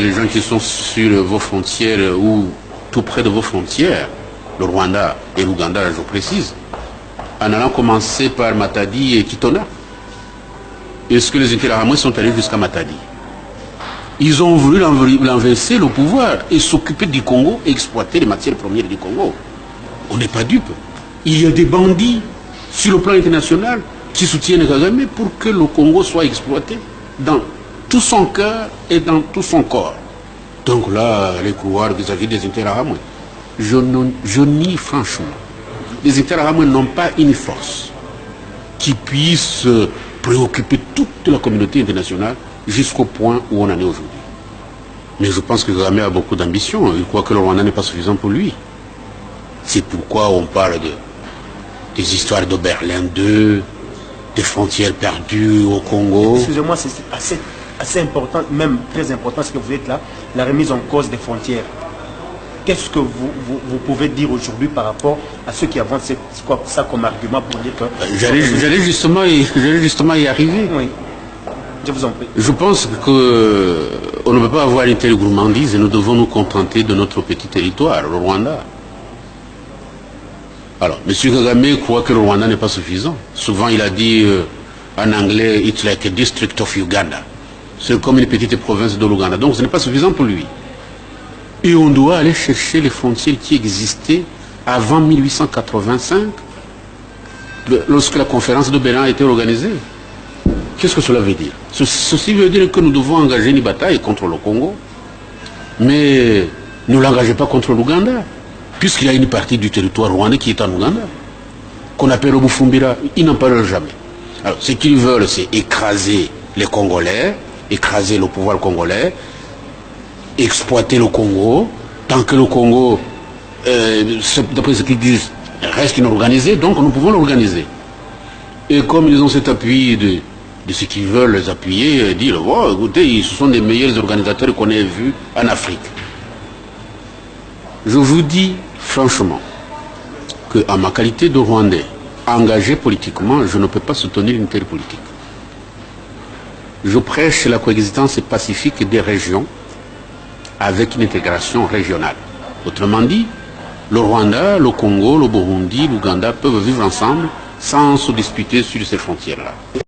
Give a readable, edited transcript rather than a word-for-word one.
les gens qui sont sur vos frontières ou tout près de vos frontières, le Rwanda et l'Ouganda, je précise, en allant commencer par Matadi et Kitona. Est-ce que les Interahamwe sont allés jusqu'à Matadi? Ils ont voulu l'enverser le pouvoir et s'occuper du Congo, exploiter les matières premières du Congo. On n'est pas dupe. Il y a des bandits sur le plan international qui soutiennent Kagame pour que le Congo soit exploité dans tout son cœur et dans tout son corps. Donc là, les couloirs vis-à-vis des Interahamwe, je nie franchement. Les Interahamwe n'ont pas une force qui puisse préoccuper toute la communauté internationale jusqu'au point où on en est aujourd'hui. Mais je pense que Kagame a beaucoup d'ambition. Il croit que le Rwanda n'est pas suffisant pour lui. C'est pourquoi on parle des histoires de Berlin 2, des frontières perdues au Congo. Excusez-moi, c'est assez important, même très important, ce que vous êtes là, la remise en cause des frontières. Qu'est-ce que vous pouvez dire aujourd'hui par rapport à ceux qui avancent ça comme argument pour dire que... J'allais justement y arriver. Oui, je vous en prie. Je pense qu'on ne peut pas avoir une telle gourmandise et nous devons nous contenter de notre petit territoire, le Rwanda. Alors, M. Kagame croit que le Rwanda n'est pas suffisant. Souvent, il a dit en anglais, it's like a district of Uganda. C'est comme une petite province de l'Ouganda. Donc, ce n'est pas suffisant pour lui. Et on doit aller chercher les frontières qui existaient avant 1885, lorsque la conférence de Berlin a été organisée. Qu'est-ce que cela veut dire? Ceci veut dire que nous devons engager une bataille contre le Congo, mais ne l'engagez pas contre l'Ouganda, puisqu'il y a une partie du territoire rwandais qui est en Ouganda, qu'on appelle le Bufumbira. Ils n'en parlent jamais. Alors, ce qu'ils veulent, c'est écraser les Congolais, écraser le pouvoir congolais, exploiter le Congo, tant que le Congo, d'après ce qu'ils disent, reste inorganisé, donc nous pouvons l'organiser. Et comme ils ont cet appui de ce qu'ils veulent les appuyer, dire, oh, écoutez, ce sont les meilleurs organisateurs qu'on ait vus en Afrique. Je vous dis franchement qu'en ma qualité de Rwandais, engagé politiquement, je ne peux pas soutenir une telle politique. Je prêche la coexistence pacifique des régions avec une intégration régionale. Autrement dit, le Rwanda, le Congo, le Burundi, l'Ouganda peuvent vivre ensemble sans se disputer sur ces frontières-là.